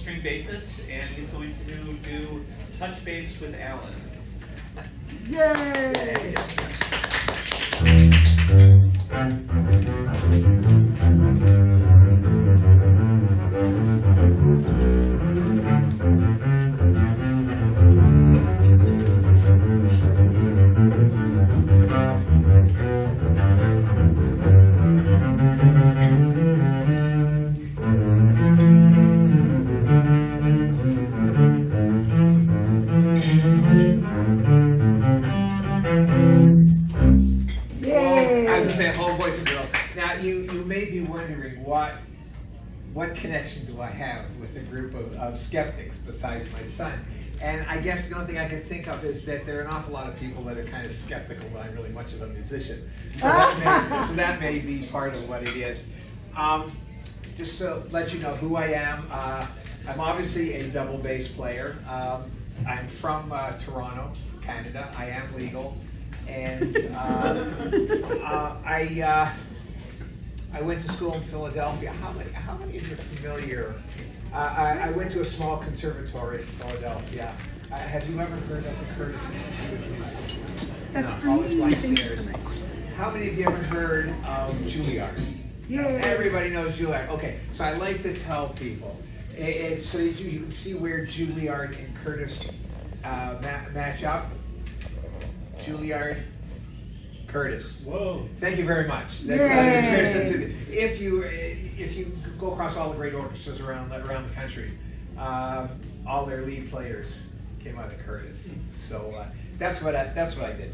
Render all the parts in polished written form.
string bassist, and he's going to do touch bass with Alan. Yay! What connection do I have with a group of skeptics besides my son? And I guess the only thing I can think of is that there are an awful lot of people that are kind of skeptical that I'm really much of a musician. So that may be part of what it is. Just to let you know who I am, I'm obviously a double bass player. I'm from Toronto, Canada. I am legal. And I went to school in Philadelphia. How many of you are familiar? I went to a small conservatory in Philadelphia. Have you ever heard of the Curtis Institute of Music? That's No, always me. like Thanks theirs. so much. How many of you ever heard of Juilliard? Yeah. Everybody knows Juilliard. Okay, so I like to tell people, so you can see where Juilliard and Curtis match up. Juilliard, Curtis. Whoa. Thank you very much. Yay. If you go across all the great orchestras around the country, all their lead players came out of Curtis. So that's what I did.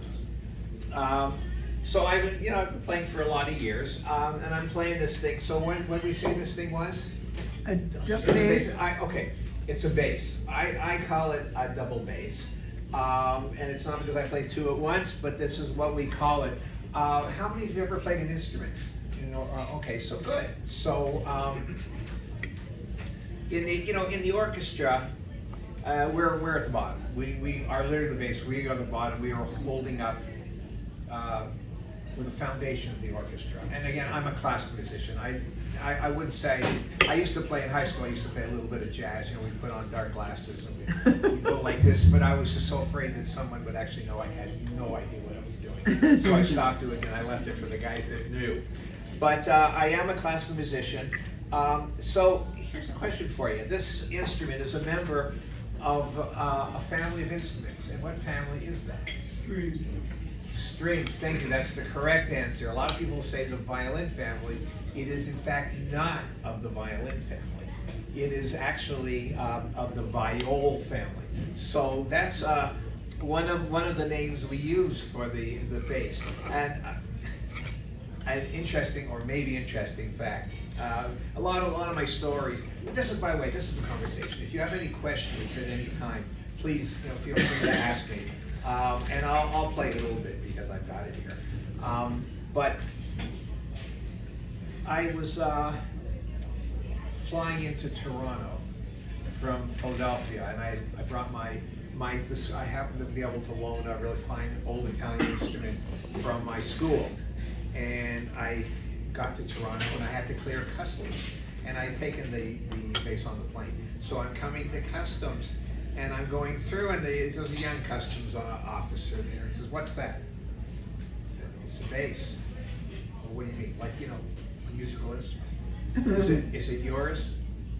So I've been playing for a lot of years, and I'm playing this thing. So when we say this thing was? A It's a bass. Okay, it's a bass. I call it a double bass. And it's not because I play two at once, but this is what we call it. How many of you ever played an instrument? Okay, so good. So in the orchestra, we're at the bottom. We are literally the bass. We are the bottom. We are holding up. We're the foundation of the orchestra. And again, I'm a classical musician. I would say, I used to play in high school, I used to play a little bit of jazz. We put on dark glasses and we'd go like this, but I was just so afraid that someone would actually know I had no idea what I was doing. So I stopped doing it and I left it for the guys that knew. But I am a classical musician. So here's a question for you. This instrument is a member of a family of instruments. And what family is that? Strings, thank you, that's the correct answer. A lot of people say the violin family. It is in fact not of the violin family. It is actually of the viol family. So that's one of the names we use for the bass. And an interesting, or maybe interesting fact, a lot of my stories, this is, by the way, this is a conversation. If you have any questions at any time, please feel free to ask me. And I'll play it a little bit because I've got it here. But I was flying into Toronto from Philadelphia, and I brought I happened to be able to loan a really fine old Italian instrument from my school. And I got to Toronto and I had to clear customs. And I had taken the bass on the plane. So I'm coming to customs. And I'm going through, and there's a young customs officer there. He says, "What's that?" I said, "It's a bass." "Well, what do you mean? Like, a musical instrument? Is it yours?"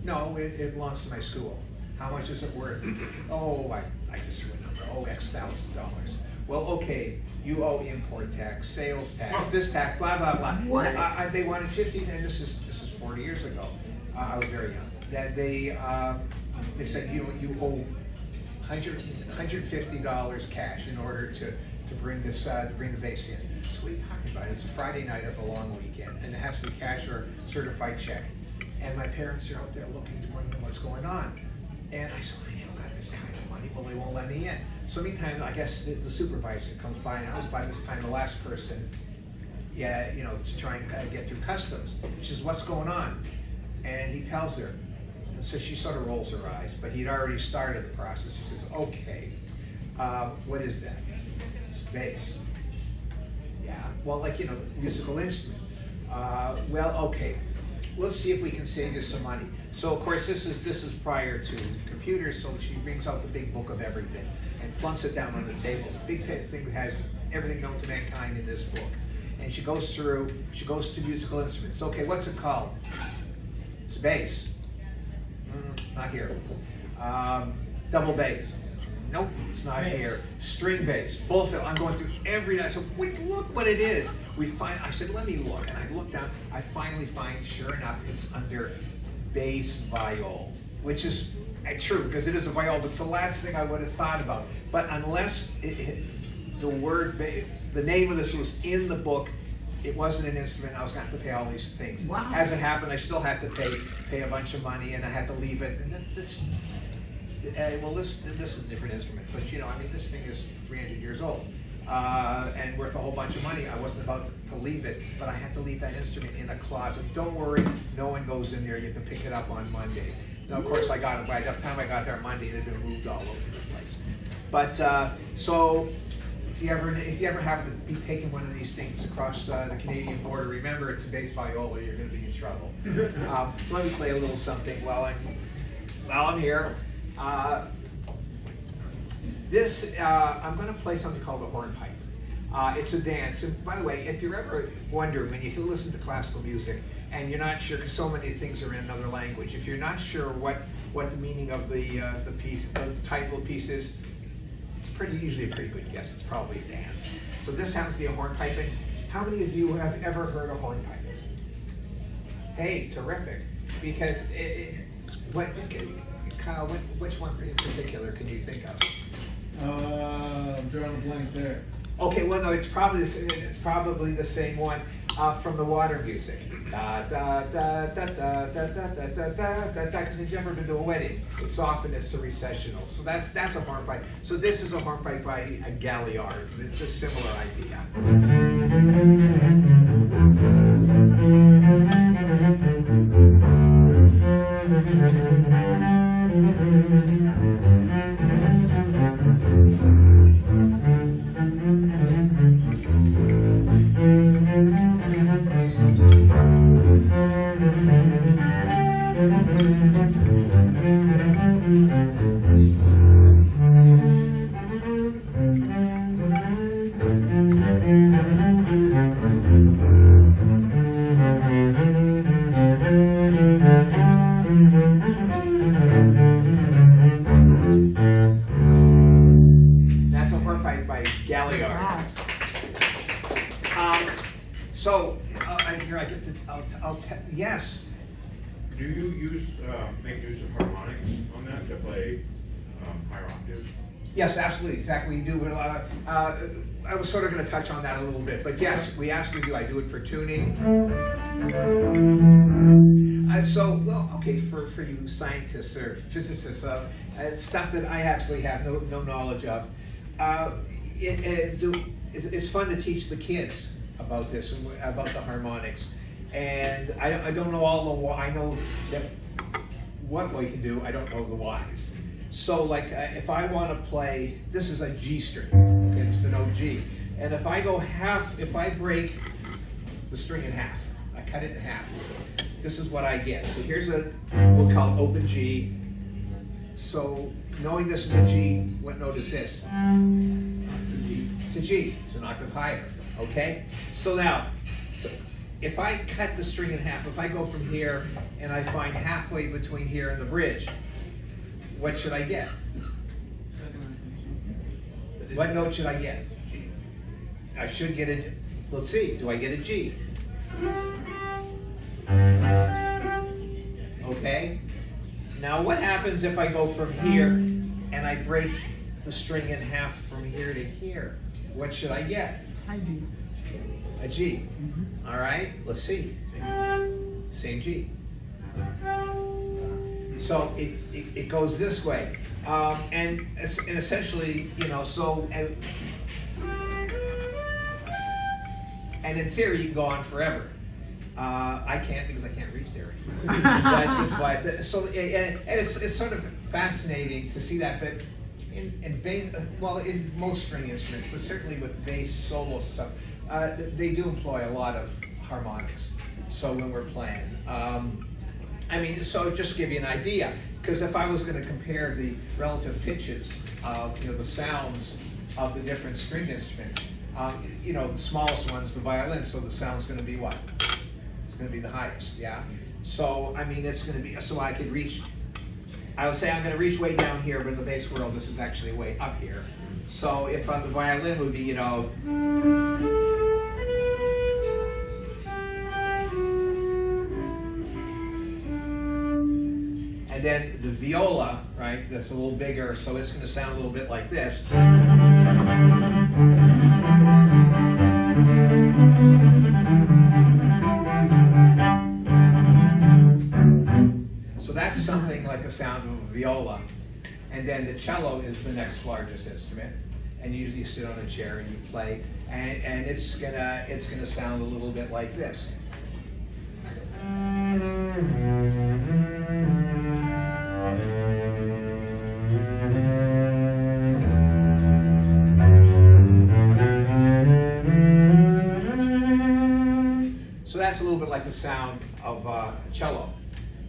"No, it belongs to my school." "How much is it worth?" "Oh, I just threw a number. Oh, X $1,000. "Well, okay, you owe import tax, sales tax, this tax, blah, blah, blah." What? They wanted 50, and this is 40 years ago. I was very young. That they said, you owe $150 cash in order to bring the bass in. So what are you talking about? It's a Friday night of a long weekend, and it has to be cash or certified check. And my parents are out there looking to wonder what's going on. And I said, "I haven't got this kind of money." "Well, they won't let me in." So meantime, I guess the supervisor comes by, and I was by this time the last person, to try and get through customs. She says, "What's going on?" And he tells her. And so she sort of rolls her eyes, but he'd already started the process. He says, "Okay, what is that?" "It's a bass." "Yeah, well, musical instrument." "Well, okay, let's see if we can save you some money. So of course this is prior to computers, so she brings out the big book of everything and plunks it down on the table. This big thing that has everything known to mankind in this book. And she goes to musical instruments. Okay, what's it called? It's bass. Not here. Double bass. Nope, it's not Bass. here. String bass. Both of them. I'm going through every night. So look what it is. I said, let me look. And I look down. I finally find, sure enough, it's under bass viol, which is true because it is a viol, but it's the last thing I would have thought about. But unless the name of this was in the book, it wasn't an instrument. I was going to have to pay all these things. Wow. As it happened, I still had to pay a bunch of money, and I had to leave it. And this is a different instrument, but you know, I mean, this thing is 300 years old and worth a whole bunch of money. I wasn't about to leave it, but I had to leave that instrument in a closet. Don't worry, no one goes in there. You can pick it up on Monday. Now, of course, I got it. By the time I got there Monday, it had been moved all over the place. But so, if you ever happen to be taking one of these things across the Canadian border, remember it's a bass viola. You're going to be in trouble. Let me play a little something while I'm here. I'm going to play something called a hornpipe. It's a dance. And by the way, if you're ever wondering when you listen to classical music and you're not sure, because so many things are in another language, if you're not sure what the meaning of the piece, the title of the piece is, it's usually a pretty good guess. It's probably a dance. So this happens to be a hornpipe. And how many of you have ever heard a hornpipe? Hey, terrific! Because Kyle, which one in particular can you think of? I'm drawing a blank there. Okay, well no, it's probably the same one from the water music. Da da da da da da da da da da da. Because if you've ever been to a wedding, it's often a recessional. So that's a hornpipe. So this is a hornpipe by a Galliard. It's a similar idea. Yes. Do you make use of harmonics on that to play higher octaves? Yes, absolutely. In fact, we do. I was sort of going to touch on that a little bit, but yes, we absolutely do. I do it for tuning. For you scientists or physicists, stuff that I absolutely have no knowledge of. It's fun to teach the kids about this, about the harmonics. And I don't know all the why. I know that what we can do. I don't know the whys. So like if I want to play, this is a G string. Okay, it's the note G. And if I break the string in half, I cut it in half. This is what I get. So here's we'll call it open G. So knowing this is a G, what note is this? It's a G. It's an octave higher. Okay. So now. If I cut the string in half, if I go from here and I find halfway between here and the bridge, what should I get? What note should I get? G. I should get a, let's see, do I get a G? Okay. Now what happens if I go from here and I break the string in half from here to here? What should I get? I do. A G. All right, let's see. Same G. So it goes this way, and essentially, you know, so and in theory you can go on forever. I can't because I can't reach there. but so and it's sort of fascinating to see that, but in bass, well, in most string instruments, but certainly with bass solos and stuff, they do employ a lot of harmonics. So when we're playing, I mean, so just to give you an idea, because if I was going to compare the relative pitches of, you know, the sounds of the different stringed instruments, you know, the smallest one's the violin, so the sound's going to be what? It's going to be the highest, yeah? So, I mean, it's going to be, so I could reach, I would say I'm going to reach way down here, but in the bass world, this is actually way up here. So if on the violin would be, you know, and then the viola, right, that's a little bigger, so it's going to sound a little bit like this. So that's something like the sound of a viola. And then the cello is the next largest instrument. And you sit on a chair and you play, and it's gonna sound a little bit like this. So that's a little bit like the sound of cello.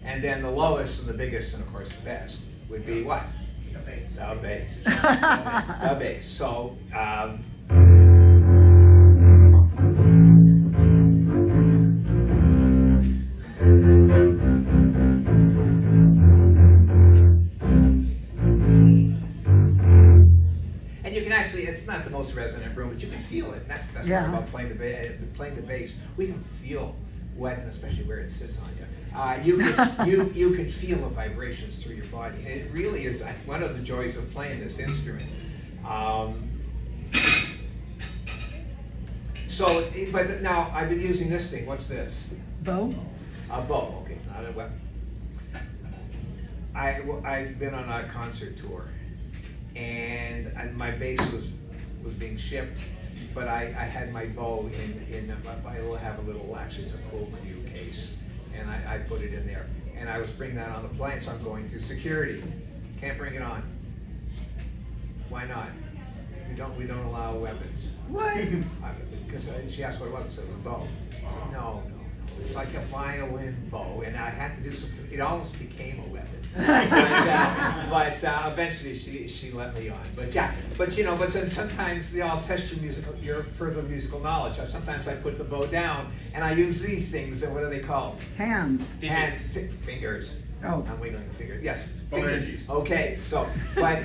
And then the lowest and the biggest, and of course the best, would be what? The bass. The bass. The bass. So, and you can actually, it's not the most resonant room, but you can feel it. And that's the part about playing the bass. We can feel what, and especially where it sits on you. You can feel the vibrations through your body. And it really is one of the joys of playing this instrument. So, but now I've been using this thing. What's this? Bow? A bow. Okay, it's not a weapon. I've been on a concert tour, and my bass was being shipped, but I had my bow in I have a little, actually it's a cool cue case, and I put it in there, and I was bringing that on the plane, so I'm going through security. Can't bring it on. Why not? We don't allow weapons. What? Because she asked what it was. I said, a bow. I said, no. It's like a violin bow, and I had to do some. It almost became a weapon, but eventually she let me on. But yeah, but then sometimes I'll test your further musical knowledge. Sometimes I put the bow down, and I use these things. And what are they called? Hands. Hands, fingers. Oh. I'm waiting on the fingers. Yes, Phalanges. fingers. Okay, so but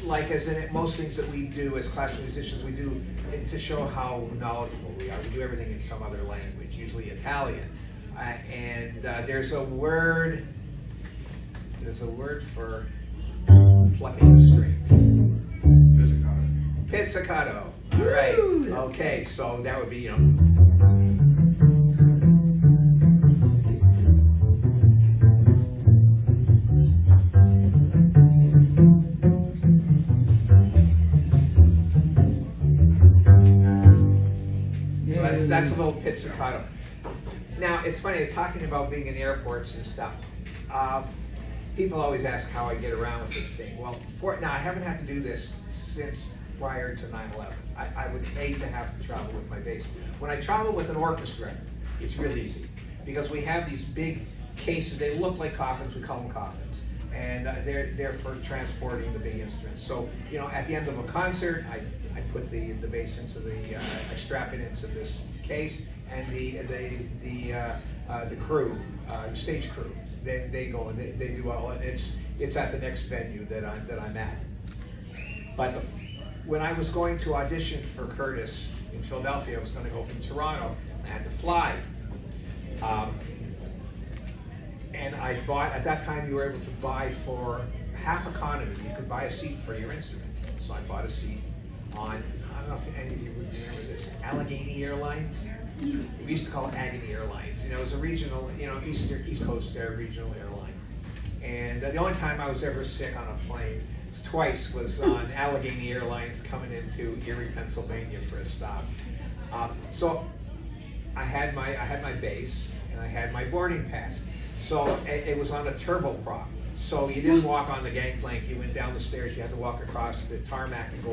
like as in most things that we do as classical musicians, we do it to show how knowledgeable we are. We do everything in some other language, usually Italian. And there's a word for plucking strings. Pizzicato. Pizzicato. All right. Okay, so that would be that's a little pizzicato. Now, it's funny, I was talking about being in airports and stuff. People always ask how I get around with this thing. Well, now I haven't had to do this since prior to 9/11. I would hate to have to travel with my bass. When I travel with an orchestra, it's real easy because we have these big cases. They look like coffins. We call them coffins. And they're for transporting the big instruments. So, at the end of a concert, I put the bass into I strap it into this case, and the crew, the stage crew, they go and they do all, and it's at the next venue that I'm at. But when I was going to audition for Curtis in Philadelphia, I was going to go from Toronto. I had to fly. And I bought, at that time you were able to buy for half economy, you could buy a seat for your instrument. So I bought a seat on, I don't know if any of you would remember this, Allegheny Airlines. We used to call it Agony Airlines. It was a regional, East Coast regional airline. And the only time I was ever sick on a plane twice was on Allegheny Airlines coming into Erie, Pennsylvania for a stop. So I had my bass and I had my boarding pass. So it was on a turboprop. So you didn't walk on the gangplank, you went down the stairs, you had to walk across the tarmac and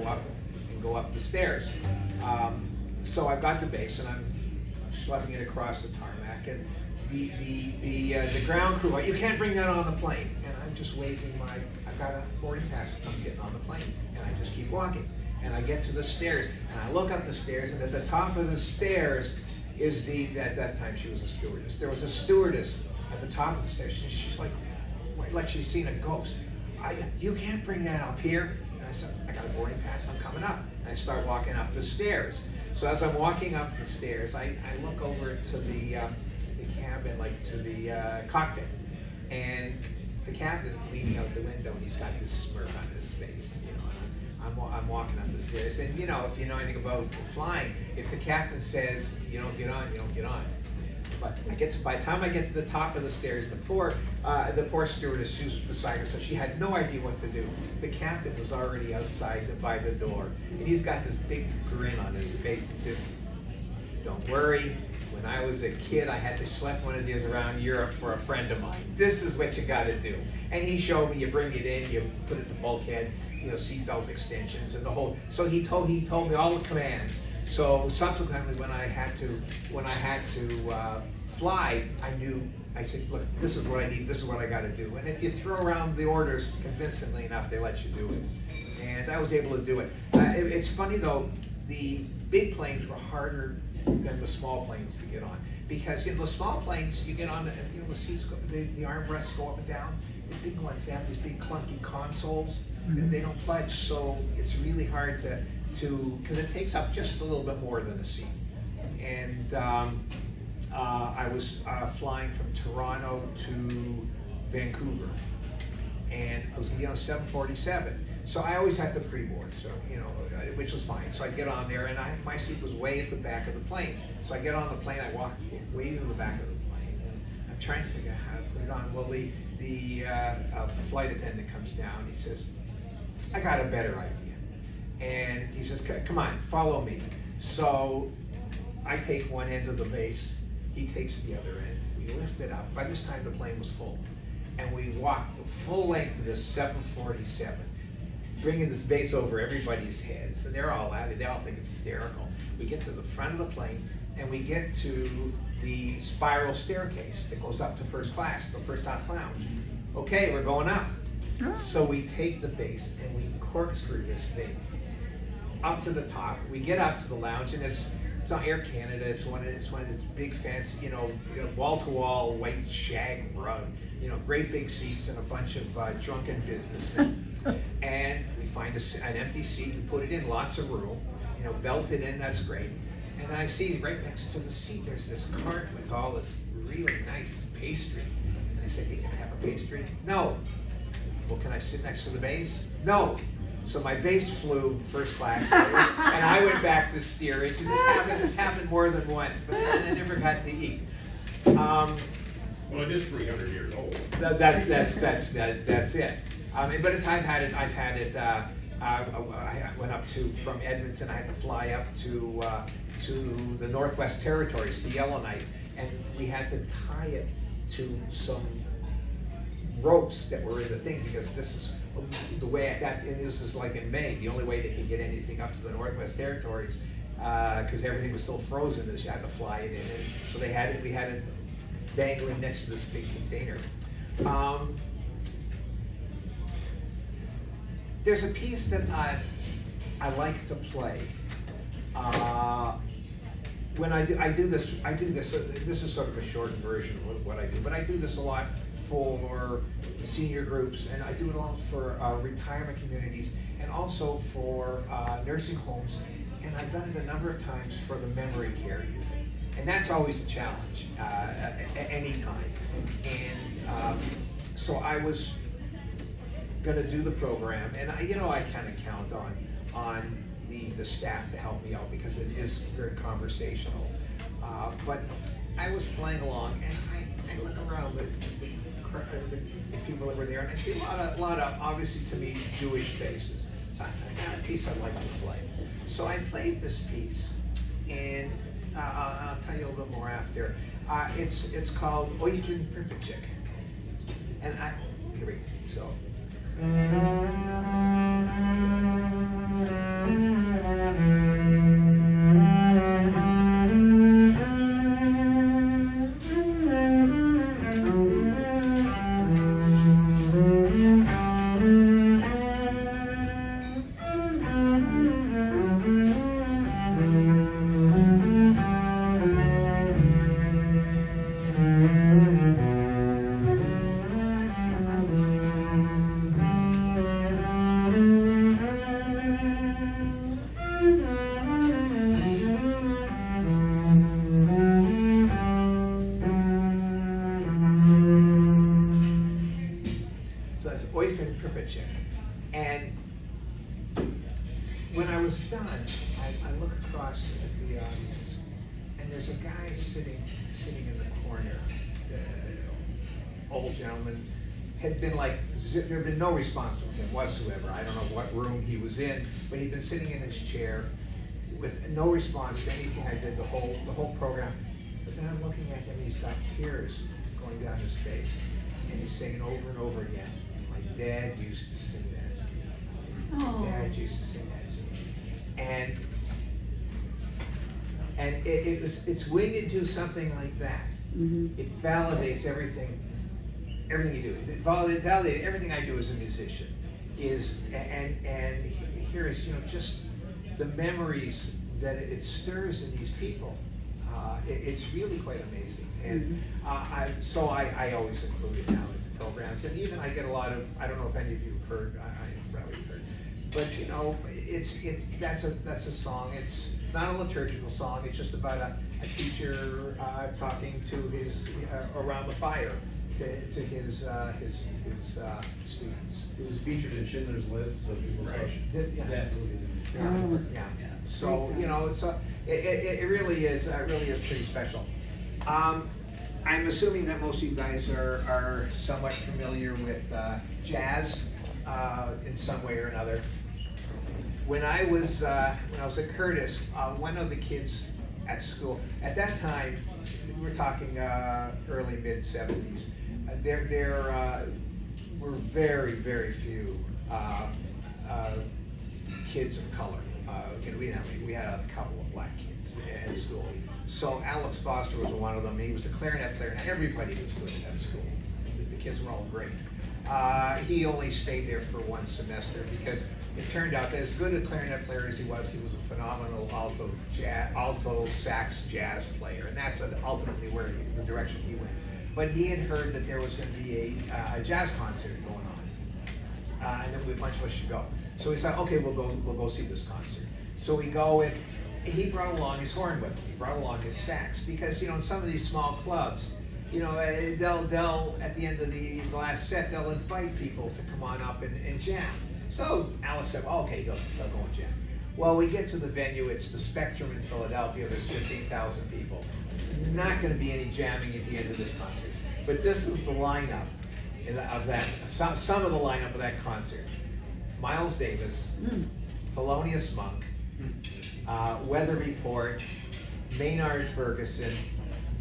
go up the stairs. So I've got the bass and I'm schlepping it across the tarmac, and the ground crew, you can't bring that on the plane. And I'm just waving I've got a boarding pass, I'm getting on the plane, and I just keep walking. And I get to the stairs, and I look up the stairs, and at the top of the stairs is at that time she was a stewardess. There was a stewardess at the top of the stairs. She's like she's seen a ghost. You can't bring that up here. And I said, I got a boarding pass, I'm coming up. And I start walking up the stairs. So as I'm walking up the stairs, I look over to the cabin, like to the cockpit, and the captain's leaning out the window, and he's got this smirk on his face, you know. I'm walking up the stairs, and you know, if you know anything about flying, if the captain says you don't get on, you don't get on. But by the time I get to the top of the stairs, the poor stewardess, she was beside her, so she had no idea what to do. The captain was already outside by the door, and he's got this big grin on his face. He says, "Don't worry. When I was a kid, I had to schlep one of these around Europe for a friend of mine. This is what you got to do." And he showed me, you bring it in, you put it in the bulkhead, you know, seatbelt extensions and the whole. So he told me all the commands. So subsequently, when I had to fly, I said, look, this is what I need, this is what I got to do. And if you throw around the orders convincingly enough, they let you do it. And I was able to do it. It's funny though, the big planes were harder than the small planes to get on, because the small planes you get on, the seats go, the armrests go up and down. The big ones, they have these big clunky consoles, and they don't budge, so it's really hard to because it takes up just a little bit more than a seat. And I was flying from Toronto to Vancouver, and I was going to be on 747. So I always had to pre-board, so which was fine. So I get on there, and my seat was way at the back of the plane. So I get on the plane, I walk way to the back of the plane, and I'm trying to figure out how to put it on. Well, the flight attendant comes down. He says, "I got a better idea," and he says, "Come on, follow me." So I take one end of the bass, he takes the other end. We lift it up. By this time, the plane was full, and we walked the full length of this 747. Bringing this bass over everybody's heads, and they're all at it. They all think it's hysterical. We get to the front of the plane, and we get to the spiral staircase that goes up to first class, the first class lounge. Okay, we're going up. So we take the bass and we corkscrew this thing up to the top. We get up to the lounge, and it's on Air Canada. It's one of its big fancy, wall-to-wall white shag rug. Great big seats and a bunch of drunken businessmen. And we find an empty seat, we put it in, lots of room, belted in, that's great. And then I see right next to the seat, there's this cart with all this really nice pastry. And I said, "Hey, can I have a pastry?" "No." "Well, can I sit next to the bass?" "No." So my bass flew first class, and I went back to steerage. And this happened more than once, but I never got to eat. Well, it is 300 years old. That's it. But I've had it. I went up from Edmonton. I had to fly up to the Northwest Territories, to Yellowknife, and we had to tie it to some ropes that were in the thing, because this is the way this is like in May. The only way they could get anything up to the Northwest Territories, because everything was still frozen, is you had to fly it in. And so we had it dangling next to this big container. There's a piece that I like to play. When I do this. This is sort of a shortened version of what I do, but I do this a lot for senior groups, and I do it a lot for retirement communities, and also for nursing homes, and I've done it a number of times for the memory care unit. And that's always a challenge at any time. And so I was going to do the program, and I kind of count on the staff to help me out, because it is very conversational. But I was playing along, and I look around the people that were there, and I see a lot of obviously to me Jewish faces. So I got a piece I'd like to play. So I played this piece, and I'll tell you a little bit more after. It's called Oithin Pripachik. And Here we go. So. And when I was done, I look across at the audience, and there's a guy sitting in the corner. The old gentleman had been like, there had been no response from him whatsoever. I don't know what room he was in, but he'd been sitting in his chair with no response to anything I did the whole program. But then I'm looking at him, and he's got tears going down his face, and he's saying over and over again, "My dad used to sing that to me. Oh. My dad used to sing that to me." And it's when you do something like that, it validates everything you do. It validates everything I do as a musician. And here is, just the memories that it stirs in these people. It's really quite amazing. And so I always include it now in the programs. And even I get a lot of, I don't know if any of you have heard, I probably have heard, but that's a song. It's not a liturgical song. It's just about a teacher talking to his around the fire to his students. It was featured in Schindler's List, so people saw Yeah. that movie. Yeah. So it really is pretty special. I'm assuming that most of you guys are somewhat familiar with jazz in some way or another. When I was at Curtis, one of the kids at school at that time, we're talking early mid '70s. There were very, very few kids of color. We had a couple of black kids at school. So Alex Foster was one of them. He was the clarinet player, and everybody was good at that school. The kids were all great. He only stayed there for one semester because it turned out that as good a clarinet player as he was a phenomenal alto sax jazz player, and that's ultimately the direction he went. But he had heard that there was going to be a jazz concert going on, and then a bunch of us should go. So we said, okay, we'll go see this concert. So we go, and he brought along his horn with him. He brought along his sax because in some of these small clubs, they'll at the end of the last set they'll invite people to come on up and jam. So Alex said, okay, he'll go and jam. Well, we get to the venue. It's the Spectrum in Philadelphia. There's 15,000 people. Not going to be any jamming at the end of this concert. But this is the lineup of that. Some of the lineup of that concert: Miles Davis, Thelonious Monk, Weather Report, Maynard Ferguson,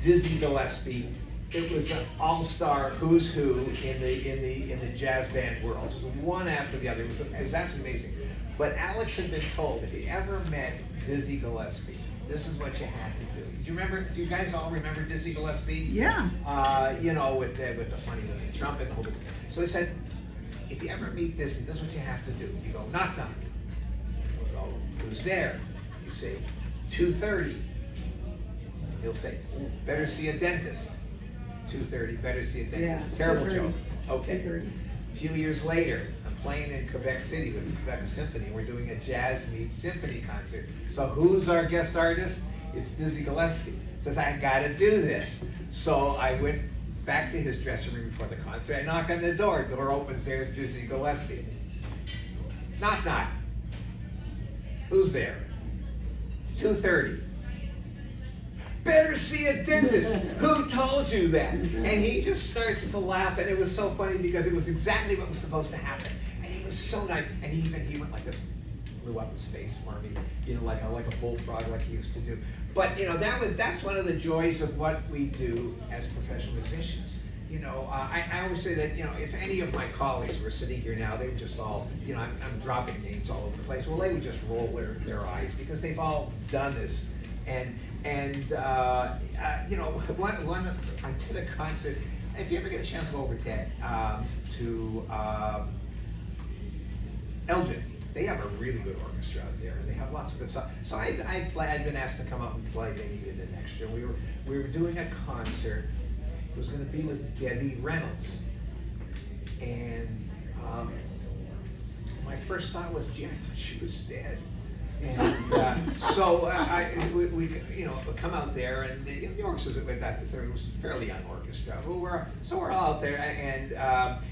Dizzy Gillespie. It was an all-star who's who in the jazz band world, just one after the other. It was absolutely amazing. But Alex had been told if he ever met Dizzy Gillespie, this is what you had to do. Do you guys all remember Dizzy Gillespie? Yeah. With the funny little trumpet. So he said, if you ever meet Dizzy, this is what you have to do. You go, knock, knock. You go, who's there? You say, 2:30. He'll say, better see a dentist. 2:30, better see a dentist. Yeah, Terrible 2:30. joke. Okay. 2:30. A few years later, I'm playing in Quebec City with the Quebec Symphony. We're doing a jazz meets symphony concert. So who's our guest artist? It's Dizzy Gillespie. Says, I gotta do this. So I went back to his dressing room before the concert. I knock on the door. Door opens, there's Dizzy Gillespie. Knock, knock. Who's there? 2:30. Better see a dentist. Who told you that? And he just starts to laugh, and it was so funny because it was exactly what was supposed to happen. And he was so nice. And he went like this, blew up his face for me, like a bullfrog, like he used to do. But that's one of the joys of what we do as professional musicians. you know, I always say that, you know, if any of my colleagues were sitting here now, they would just all, you know, I'm dropping names all over the place. Well, they would just roll their eyes because they've all done this. And you know, I did a concert. If you ever get a chance to go over to Elgin, they have a really good orchestra out there, and they have lots of good stuff. So I'd been asked to come out and play. They needed an extra. We were doing a concert. It was going to be with Debbie Reynolds, and my first thought was, gee, I thought she was dead. And so we you know, come out there, and the orchestra with that, it was a fairly young orchestra. So we're all out there, and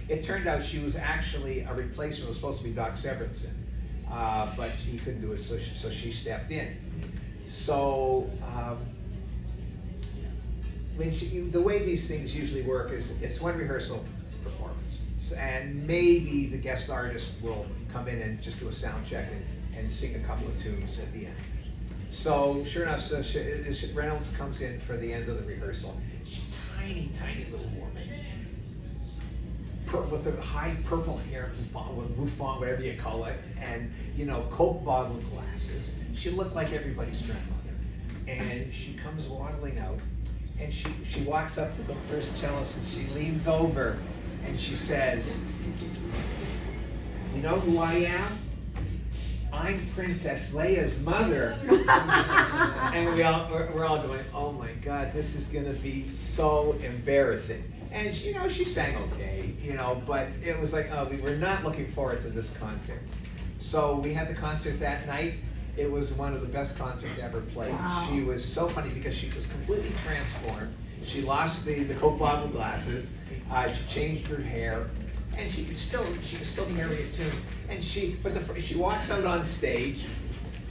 it turned out she was actually a replacement. It was supposed to be Doc Severinsen, but he couldn't do it, so she stepped in. So the way these things usually work is it's one rehearsal performance, and maybe the guest artist will come in and just do a sound check and sing a couple of tunes at the end. So sure enough, so Reynolds comes in for the end of the rehearsal. She's tiny little woman, with a high purple hair, bouffant, whatever you call it, and you know, Coke bottle glasses. She looked like everybody's grandmother. And she comes waddling out, and she walks up to the first cellist, and she leans over, and she says, "You know who I am? I'm Princess Leia's mother." And we're all going, "Oh my God, this is gonna be so embarrassing." And you know, she sang okay, you know, but it was like, oh, we were not looking forward to this concert. So we had the concert that night. It was one of the best concerts ever played. Wow. She was so funny because she was completely transformed. She lost the Coke bottle glasses. She changed her hair. And she was still carry a tune. And she walks out on stage,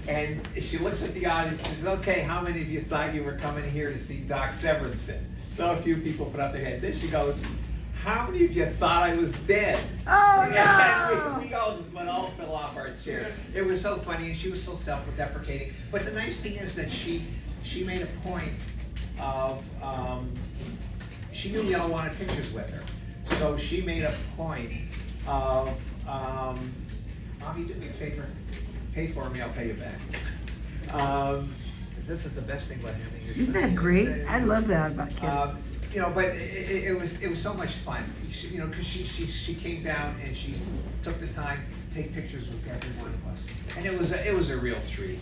and she looks at the audience and says, "Okay, how many of you thought you were coming here to see Doc Severinsen?" So a few people put up their hand. Then she goes, "How many of you thought I was dead?" Oh, no! We all fell off our chair. It was so funny, and she was so self-deprecating. But the nice thing is that she made a point of, she knew we all wanted pictures with her. So she made a point of, Mommy, do me a favor, pay for me, I'll pay you back. This is the best thing about having your son. Isn't that great? I love that about kids. You know, but it was so much fun. You know, because she came down and she took the time to take pictures with every one of us, and it was a real treat.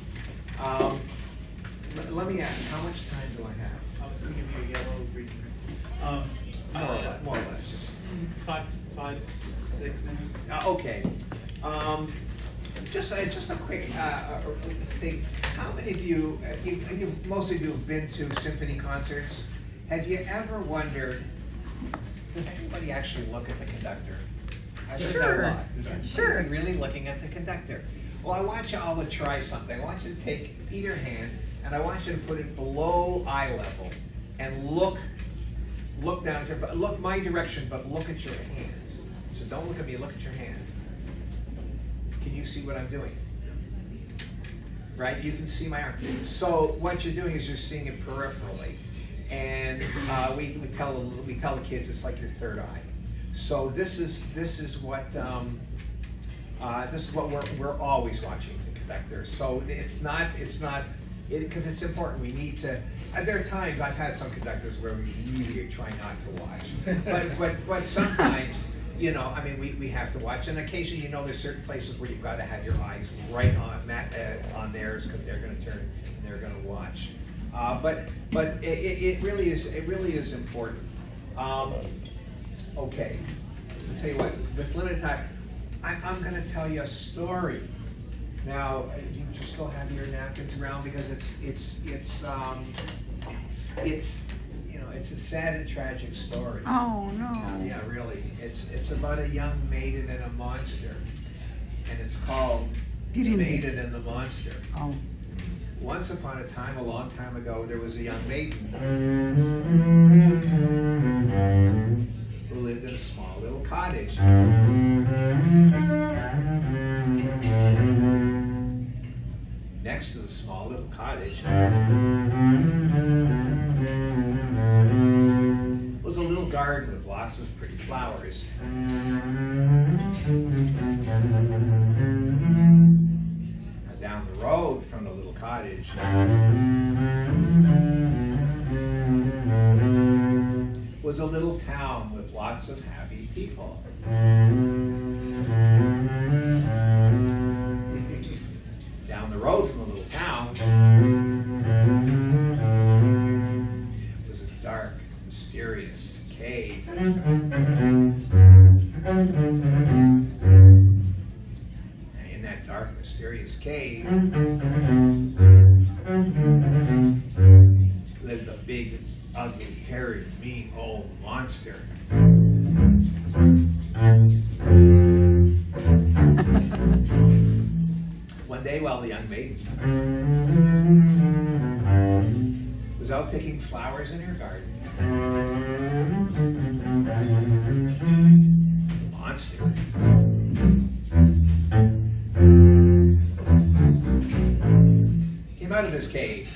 Let me ask, how much time do I have? I was going to give you a yellow green. More or less, just 5, 6 minutes. okay. Just a quick thing. How many of you, most of you have been to symphony concerts? Have you ever wondered, does anybody actually look at the conductor? I've heard that a lot. Is anybody really looking at the conductor? Well, I want you all to try something. I want you to take either hand, and I want you to put it below eye level, and look down here, but look my direction, but look at your hands. So don't look at me, look at your hand. Can you see what I'm doing? Right, you can see my arm. So what you're doing is you're seeing it peripherally. And we tell the kids it's like your third eye. So this is what we're always watching the conductor. So it's not because it's important. We need to. There are times I've had some conductors where we really try not to watch, but sometimes, you know, I mean, we have to watch. And occasionally, you know, there's certain places where you've got to have your eyes right on theirs because they're going to turn and they're going to watch. But it really is important. Okay, I'll tell you what. With limited time, I'm going to tell you a story. Now, you just still have your napkins around because it's you know, it's a sad and tragic story. Oh no. Yeah, really. It's about a young maiden and a monster, and it's called The Maiden and the Monster. Oh. Once upon a time, a long time ago, there was a young maiden who lived in a small little cottage. Next to the small little cottage was a little garden. garden with lots of pretty flowers. Now down the road from the little cottage was a little town with lots of happy people. Down the road from the little town was a dark, mysterious cave. And in that dark, mysterious cave lived a big, ugly, hairy, mean old monster. One day, while the young maiden was out picking flowers in her garden, the monster came out of his cave,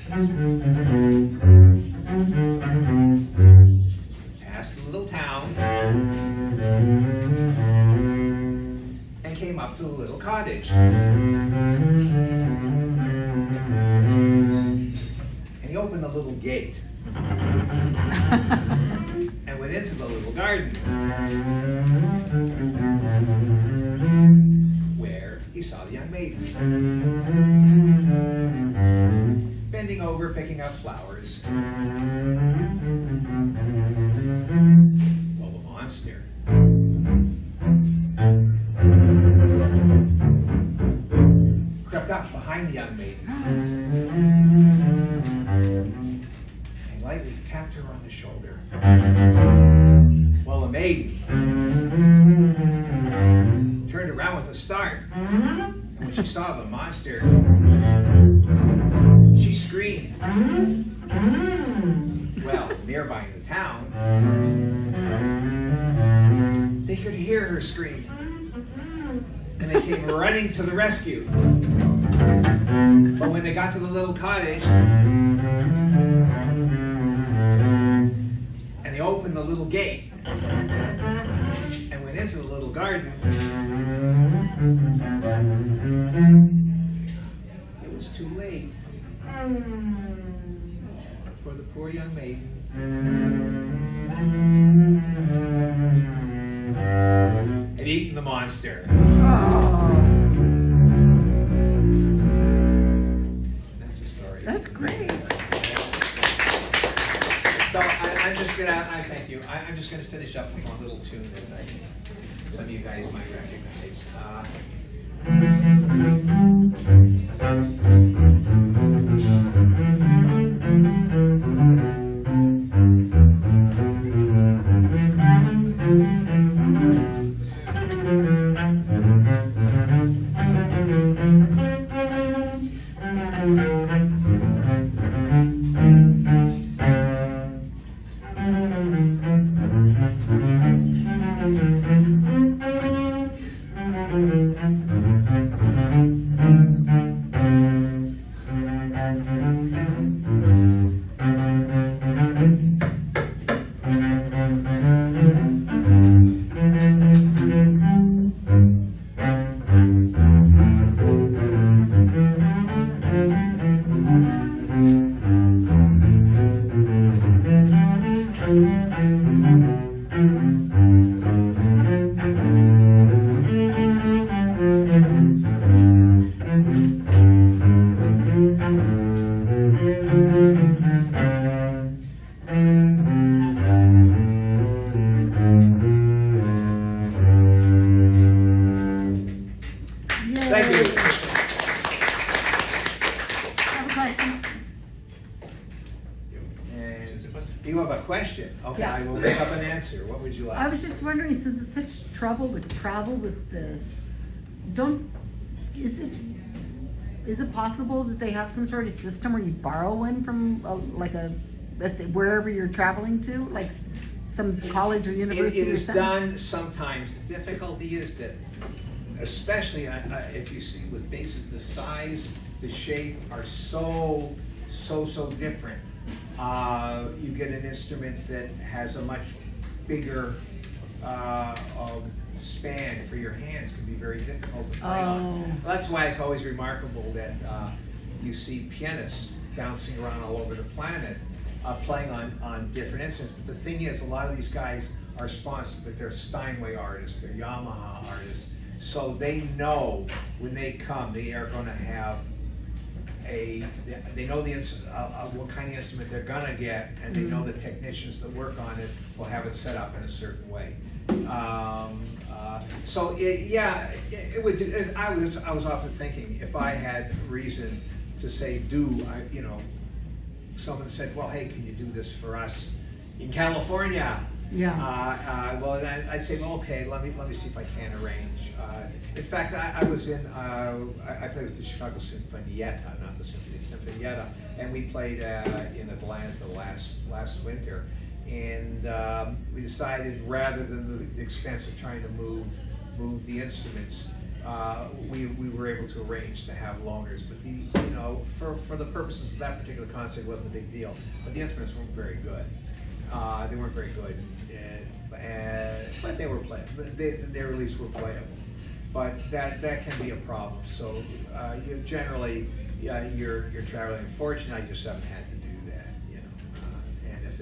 passed the little town, and came up to the little cottage. And he opened the little gate and went into the little garden, where he saw the young maiden bending over, picking out flowers, while the monster crept up behind the young maiden and lightly tapped her on the shoulder, while the maiden turned around with a start. And when she saw the monster, she screamed. Well, nearby in the town, they could hear her scream, and they came running to the rescue. But when they got to the little cottage, and they opened the little gate, and went into the little garden, it was too late for the poor young maiden. Had eaten the monster. That's the story. That's great. So I'm just gonna, I thank you. I'm just gonna finish up with one little tune that I think some of you guys might recognize. Thank you. I have a question. And you have a question? Okay, Yeah. I will make up an answer. What would you like? I was just wondering, since it's such trouble to travel with this, is it possible that they have some sort of system where you borrow one from wherever you're traveling to, like some college or university? It or is something? done sometimes. The difficulty is that, especially if you see with basses, the size, the shape are so different. You get an instrument that has a much bigger span for your hands can be very difficult to play on. That's why it's always remarkable that you see pianists bouncing around all over the planet playing on different instruments. But the thing is, a lot of these guys are sponsored, but they're Steinway artists, they're Yamaha artists, so they know when they come they are going to have they know what kind of instrument they're gonna get, and they know the technicians that work on it will have it set up in a certain way. So it would. I was often thinking, if I had reason to say someone said, well, hey, can you do this for us in California? Yeah. Well, then I'd say, well, okay, let me see if I can arrange. In fact, I was in, I played with the Chicago Symphonietta, not the Symphony, Symphonietta, and we played in Atlanta last winter. And we decided, rather than the expense of trying to move the instruments, we were able to arrange to have loaners. But for the purposes of that particular concert, it wasn't a big deal. But the instruments weren't very good. They weren't very good, but they were playable. They at least were playable. But that can be a problem. So you generally you're traveling. Unfortunately, I just haven't had to do that. And if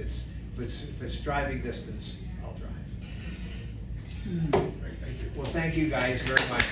it's driving distance, I'll drive. Thank you. Well, thank you guys very much.